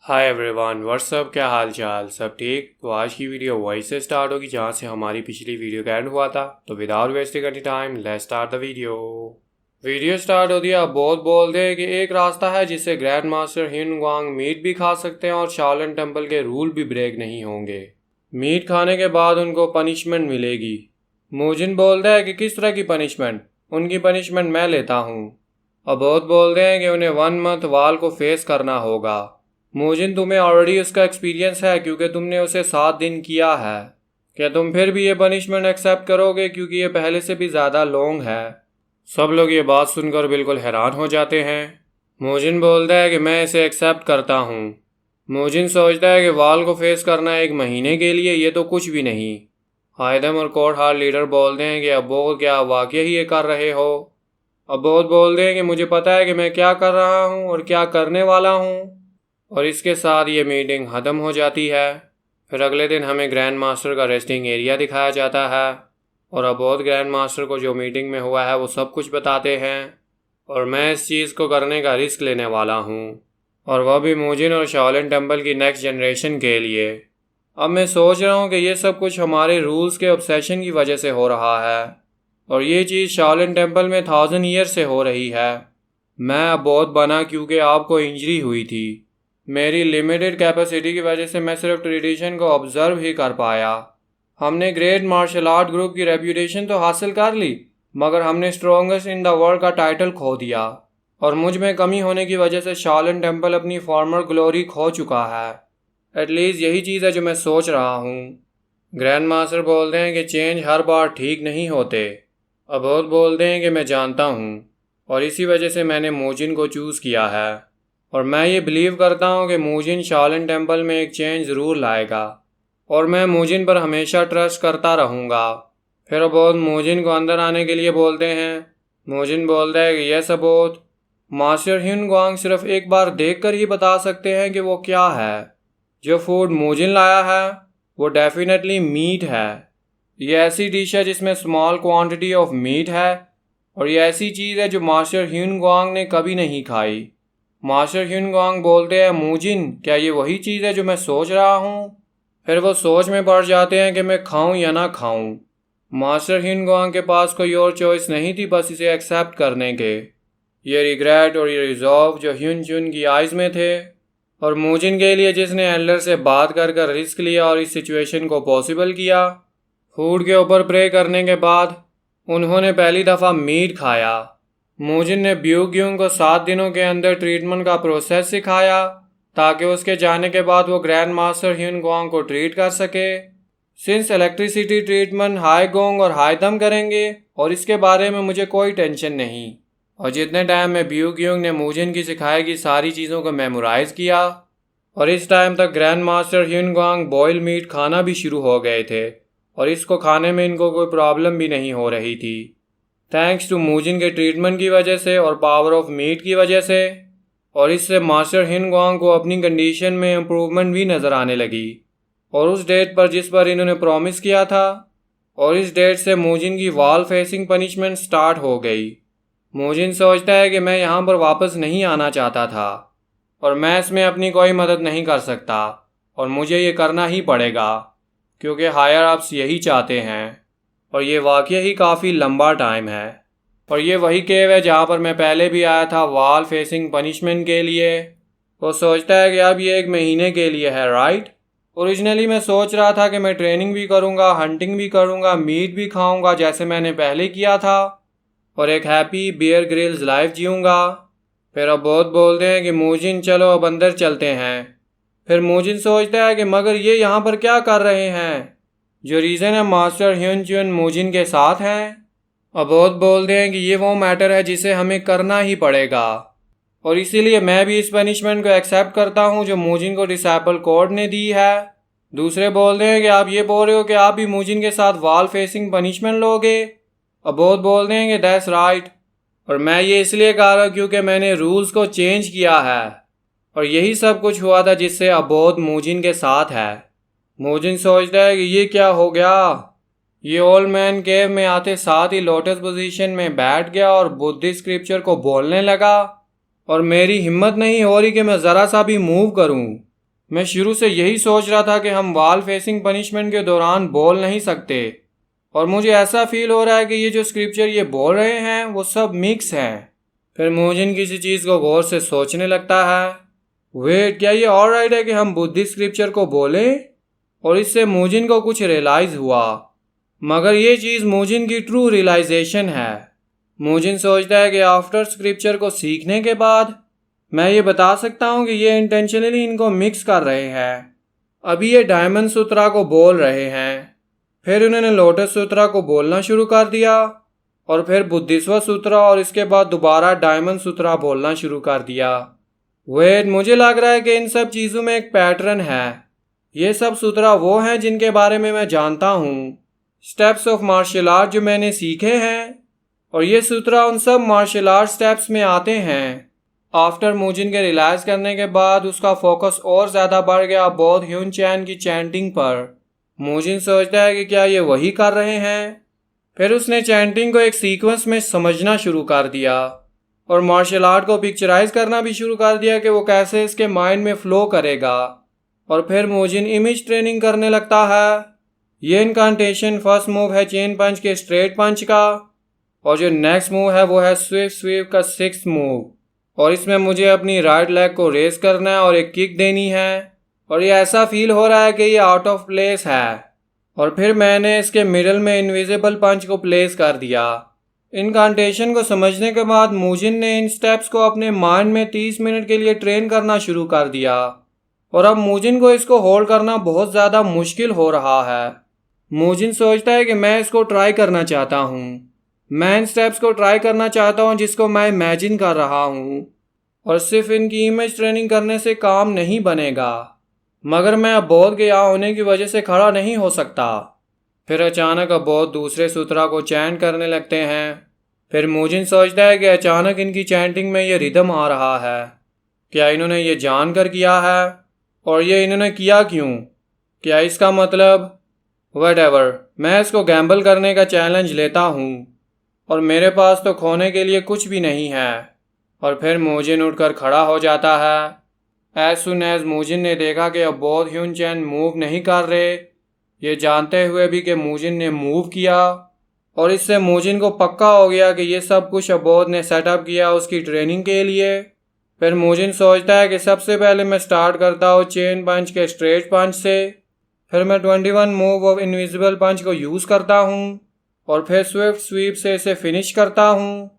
Hi everyone, WhatsApp, क्या हाल चाल, सब ठीक। तो आज की वीडियो वहीं से स्टार्ट होगी जहाँ से हमारी पिछली वीडियो का एंड हुआ था। तो without wasting any time let's start the video start होती है। अब बहुत बोलते हैं कि एक रास्ता है जिससे ग्रैंड मास्टर हिन ग्वांग मीट भी खा सकते हैं और शाओलिन टेम्पल के रूल भी ब्रेक नहीं होंगे। मीट खाने के बाद उनको पनिशमेंट मिलेगी। मोजिन बोलता है कि किस तरह की पनिशमेंट? उनकी पनिशमेंट मैं लेता हूँ। अब बहुत बोलते हैं कि उन्हें 1 मंथ वाल को फेस करना होगा। मोजिन, तुम्हें ऑलरेडी उसका एक्सपीरियंस है क्योंकि तुमने उसे 7 दिन किया है। क्या तुम फिर भी ये पनिशमेंट एक्सेप्ट करोगे क्योंकि ये पहले से भी ज़्यादा लॉन्ग है? सब लोग ये बात सुनकर बिल्कुल हैरान हो जाते हैं। मोजिन बोलता है कि मैं इसे एक्सेप्ट करता हूँ। मोजिन सोचता है कि वाल को फेस करना 1 महीने के लिए ये तो कुछ भी नहीं। हायदम और कोर्ट हार लीडर बोलते हैं कि अब्बो, क्या वाकई ही ये कर रहे हो? अब्बो बोलते हैं कि मुझे पता है कि मैं क्या कर रहा हूँ और क्या करने वाला हूँ। और इसके साथ ये मीटिंग ख़त्म हो जाती है। फिर अगले दिन हमें ग्रैंड मास्टर का रेस्टिंग एरिया दिखाया जाता है और अबोध ग्रैंड मास्टर को जो मीटिंग में हुआ है वो सब कुछ बताते हैं और मैं इस चीज़ को करने का रिस्क लेने वाला हूँ, और वह भी मोजिन और शाओलिन टेम्पल की नेक्स्ट जनरेशन के लिए। अब मैं सोच रहा हूँ कि ये सब कुछ हमारे रूल्स के ऑब्सेशन की वजह से हो रहा है और ये चीज़ शाओलिन टेम्पल में 1000 ईयर से हो रही है। मैं अबोध बना क्योंकि आपको इंजरी हुई थी। मेरी लिमिटेड कैपेसिटी की वजह से मैं सिर्फ ट्रेडिशन को ऑब्जर्व ही कर पाया। हमने ग्रेट मार्शल आर्ट ग्रुप की रेप्यूटेशन तो हासिल कर ली, मगर हमने स्ट्रॉन्गेस्ट इन द वर्ल्ड का टाइटल खो दिया और मुझ में कमी होने की वजह से शाओलिन टेम्पल अपनी फॉर्मर ग्लोरी खो चुका है। एटलीस्ट यही चीज़ है जो मैं सोच रहा हूँ। ग्रैंड मास्टर बोलते हैं कि चेंज हर बार ठीक नहीं होते। अबोध बोलते हैं कि मैं जानता हूँ और इसी वजह से मैंने मोजिन को चूज़ किया है और मैं ये बिलीव करता हूँ कि मोजिन शाओलिन टेम्पल में एक चेंज ज़रूर लाएगा और मैं मोजिन पर हमेशा ट्रस्ट करता रहूँगा। फिर अबोध मोजिन को अंदर आने के लिए बोलते हैं। मोजिन बोलता है कि यस अबोध, मास्टर हिन ग्वांग सिर्फ एक बार देखकर ही बता सकते हैं कि वो क्या है। जो फूड मोजिन लाया है वो डेफिनेटली मीट है। ये ऐसी डिश है जिसमें स्मॉल क्वांटिटी ऑफ मीट है और ये ऐसी चीज़ है जो मास्टर हिन ग्वांग ने कभी नहीं खाई। मास्टर हिन ग्वांग बोलते हैं, मोजिन, क्या ये वही चीज़ है जो मैं सोच रहा हूँ? फिर वो सोच में पड़ जाते हैं कि मैं खाऊं या ना खाऊं। मास्टर हिन ग्वांग के पास कोई और चॉइस नहीं थी बस इसे एक्सेप्ट करने के। ये रिग्रेट और ये रिजॉल्व जो ह्यून चुन की आइज़ में थे और मोजिन के लिए जिसने एल्डर से बात कर रिस्क लिया और इस सिचुएशन को पॉसिबल किया। फूड के ऊपर प्रे करने के बाद उन्होंने पहली दफ़ा मीट खाया। मोजिन ने ब्यूग्यूंग को 7 दिनों के अंदर ट्रीटमेंट का प्रोसेस सिखाया ताकि उसके जाने के बाद वो ग्रैंड मास्टर ह्यून ग्वांग को ट्रीट कर सके। Since electricity treatment high gong और हाई दम करेंगे और इसके बारे में मुझे कोई टेंशन नहीं। और जितने टाइम में ब्यूग्यूंग ने मोजिन की सिखाई की सारी चीज़ों को मेमोराइज किया और इस टाइम तक grand master Hyun Gwang boil meat खाना भी शुरू हो गए थे और इसको खाने में इनको कोई प्रॉब्लम भी नहीं हो रही थी, थैंक्स टू मोजिन के ट्रीटमेंट की वजह से और पावर ऑफ मीट की वजह से। और इससे मास्टर हिन ग्वांग को अपनी कंडीशन में इम्प्रूवमेंट भी नज़र आने लगी और उस डेट पर जिस पर इन्होंने प्रॉमिस किया था, और इस डेट से मोजिन की वॉल फेसिंग पनिशमेंट स्टार्ट हो गई। मोजिन सोचता है कि मैं यहाँ पर वापस नहीं आना चाहता था और मैं इसमें अपनी कोई मदद नहीं कर सकता और मुझे ये करना ही पड़ेगा क्योंकि हायर अप्स यही चाहते हैं और ये वाकई ही काफ़ी लंबा टाइम है। और ये वही केव है जहाँ पर मैं पहले भी आया था वॉल फेसिंग पनिशमेंट के लिए। वो सोचता है कि अब ये 1 महीने के लिए है, राइट? ओरिजिनली मैं सोच रहा था कि मैं ट्रेनिंग भी करूँगा, हंटिंग भी करूँगा, मीट भी खाऊँगा जैसे मैंने पहले किया था और एक हैप्पी बियर ग्रिल्स लाइफ जीऊँगा। फिर अब बहुत बोलते हैं कि मोजिन, चलो अब अंदर चलते हैं। फिर मोजिन सोचता है कि मगर ये यहाँ पर क्या कर रहे हैं? जो रीज़न है मास्टर ह्यून चुन मोजिन के साथ हैं। अबोध बोलते हैं कि ये वो मैटर है जिसे हमें करना ही पड़ेगा और इसीलिए मैं भी इस पनिशमेंट को एक्सेप्ट करता हूँ जो मोजिन को डिसेबल कोर्ट ने दी है। दूसरे बोलते हैं कि आप ये बोल रहे हो कि आप भी मोजिन के साथ वॉल फेसिंग पनिशमेंट लोगे? अबोध बोलते हैं कि दैट्स राइट, और मैं ये इसलिए कह रहा हूँ क्योंकि मैंने रूल्स को चेंज किया है और यही सब कुछ हुआ था जिससे अबोध मोजिन के साथ है। मोजिन सोचता है कि ये क्या हो गया? ये ओल्ड मैन केव में आते साथ ही लोटस पोजीशन में बैठ गया और बुद्धिस्ट स्क्रिप्चर को बोलने लगा और मेरी हिम्मत नहीं हो रही कि मैं ज़रा सा भी मूव करूं। मैं शुरू से यही सोच रहा था कि हम वॉल फेसिंग पनिशमेंट के दौरान बोल नहीं सकते, और मुझे ऐसा फील हो रहा है कि ये जो स्क्रिप्चर ये बोल रहे हैं वो सब मिक्स हैं। फिर मोजिन किसी चीज़ को गौर से सोचने लगता है। वेट, क्या ये ऑलराइट है कि हम बुद्धिस्ट स्क्रिप्चर को बोलें? और इससे मोजिन को कुछ रियलाइज़ हुआ, मगर ये चीज़ मोजिन की ट्रू रियलाइजेशन है। मोजिन सोचता है कि आफ्टर स्क्रिप्चर को सीखने के बाद मैं ये बता सकता हूँ कि ये इंटेंशनली इनको मिक्स कर रहे हैं। अभी ये डायमंड सूत्रा को बोल रहे हैं, फिर उन्होंने लोटस सूत्रा को बोलना शुरू कर दिया, और फिर बुद्धिस्व सूत्रा, और इसके बाद दोबारा डायमंड सूत्रा बोलना शुरू कर दिया। वेट, मुझे लग रहा है कि इन सब चीज़ों में एक पैटर्न है। ये सब सूत्रा वो हैं जिनके बारे में मैं जानता हूँ, स्टेप्स ऑफ मार्शल आर्ट जो मैंने सीखे हैं, और ये सूत्रा उन सब मार्शल आर्ट स्टेप्स में आते हैं। आफ्टर मोजिन के रियलाइज करने के बाद उसका फोकस और ज़्यादा बढ़ गया बौद्ध ह्यून चैन की चैंटिंग पर। मोजिन सोचता है कि क्या ये वही कर रहे हैं। फिर उसने चैंटिंग को एक सीक्वेंस में समझना शुरू कर दिया, और मार्शल आर्ट को पिक्चराइज करना भी शुरू कर दिया कि वो कैसे इसके माइंड में फ्लो करेगा। और फिर मोजिन इमेज ट्रेनिंग करने लगता है। ये इनकांटेशन फर्स्ट मूव है चेन पंच के स्ट्रेट पंच का, और जो नेक्स्ट मूव है वो है स्विफ्ट स्वीप का 6th मूव, और इसमें मुझे अपनी राइट लेग को रेस करना है और एक किक देनी है, और ये ऐसा फील हो रहा है कि ये आउट ऑफ प्लेस है। और फिर मैंने इसके मिडल में इनविजिबल पंच को प्लेस कर दिया। इनकांटेशन को समझने के बाद मोजिन ने इन स्टेप्स को अपने माइंड में 30 मिनट के लिए ट्रेन करना शुरू कर दिया, और अब मोजिन को इसको होल्ड करना बहुत ज़्यादा मुश्किल हो रहा है। मोजिन सोचता है कि मैं इसको ट्राई करना चाहता हूँ। मैं इन स्टेप्स को ट्राई करना चाहता हूँ जिसको मैं इमेजिन कर रहा हूँ, और सिर्फ इनकी इमेज ट्रेनिंग करने से काम नहीं बनेगा, मगर मैं अब बौद्ध के यहाँ होने की वजह से खड़ा नहीं हो सकता। फिर अचानक अब बौद्ध दूसरे सूत्रा को चैंट करने लगते हैं। फिर मोजिन सोचता है कि अचानक इनकी चैंटिंग में ये रिदम आ रहा है। क्या इन्होंने ये जानकर किया है, और ये इन्होंने किया क्यों? क्या इसका मतलब व्हाटएवर, मैं इसको गैम्बल करने का चैलेंज लेता हूँ, और मेरे पास तो खोने के लिए कुछ भी नहीं है। और फिर मोजिन उठकर खड़ा हो जाता है। एज सुन एज मोजिन ने देखा कि अब बौद्ध ह्यून चैन मूव नहीं कर रहे, ये जानते हुए भी कि मोजिन ने मूव किया, और इससे मोजिन को पक्का हो गया कि ये सब कुछ अब बौद्ध ने सेटअप किया उसकी ट्रेनिंग के लिए। फिर मोजिन सोचता है कि सबसे पहले मैं स्टार्ट करता हूँ चेन पंच के स्ट्रेट पंच से, फिर मैं 21 मूव ऑफ इनविजिबल पंच को यूज़ करता हूँ, और फिर स्विफ्ट स्वीप से इसे फिनिश करता हूँ।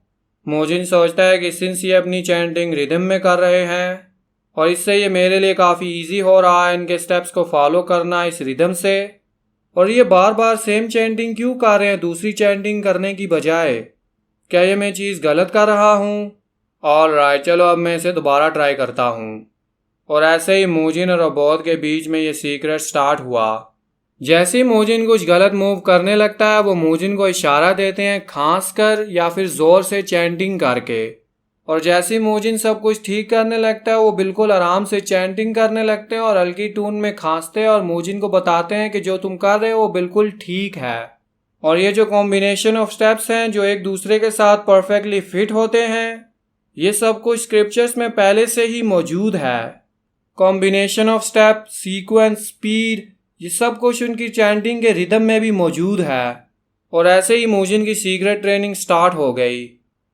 मोजिन सोचता है कि सिंस ये अपनी चैंटिंग रिदम में कर रहे हैं, और इससे ये मेरे लिए काफ़ी इजी हो रहा है इनके स्टेप्स को फॉलो करना इस रिदम से, और ये बार बार सेम चैंटिंग क्यों कर रहे हैं दूसरी चैंटिंग करने की बजाय? क्या ये मैं चीज़ गलत कर रहा हूँ? ऑलराइट, चलो अब मैं इसे दोबारा ट्राई करता हूँ। और ऐसे ही मोजिन और बौद्ध के बीच में ये सीक्रेट स्टार्ट हुआ। जैसे ही मोजिन कुछ गलत मूव करने लगता है, वो मोजिन को इशारा देते हैं खांस कर या फिर ज़ोर से चैंटिंग करके, और जैसे ही मोजिन सब कुछ ठीक करने लगता है वो बिल्कुल आराम से चैंटिंग करने लगते हैं और हल्की टून में खांसते हैं, और मोजिन को बताते हैं कि जो तुम कर रहे हो वो बिल्कुल ठीक है। और ये जो कॉम्बिनेशन ऑफ स्टेप्स हैं जो एक दूसरे के साथ परफेक्टली फिट होते हैं, ये सब कुछ स्क्रिप्चर्स में पहले से ही मौजूद है। Combination of step, sequence, speed, ये सब कुछ उनकी चैंटिंग के रिदम में भी मौजूद है। और ऐसे ही मोजिन की सीक्रेट ट्रेनिंग स्टार्ट हो गई,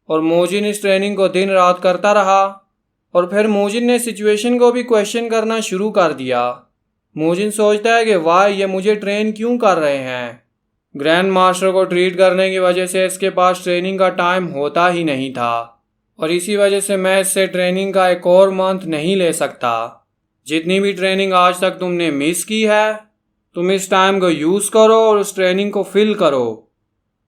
और मोजिन इस ट्रेनिंग को दिन रात करता रहा। और फिर मोजिन ने सिचुएशन को भी क्वेश्चन करना शुरू कर दिया। मोजिन सोचता है कि वाह, ये मुझे ट्रेन क्यों कर रहे हैं? ग्रैंड मास्टर को ट्रीट करने की वजह से इसके पास ट्रेनिंग का टाइम होता ही नहीं था, और इसी वजह से मैं इससे ट्रेनिंग का एक और मंथ नहीं ले सकता। जितनी भी ट्रेनिंग आज तक तुमने मिस की है, तुम इस टाइम को यूज़ करो और उस ट्रेनिंग को फिल करो।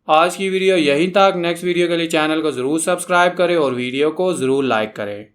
आज की वीडियो यहीं तक। नेक्स्ट वीडियो के लिए चैनल को ज़रूर सब्सक्राइब करें और वीडियो को ज़रूर लाइक करें।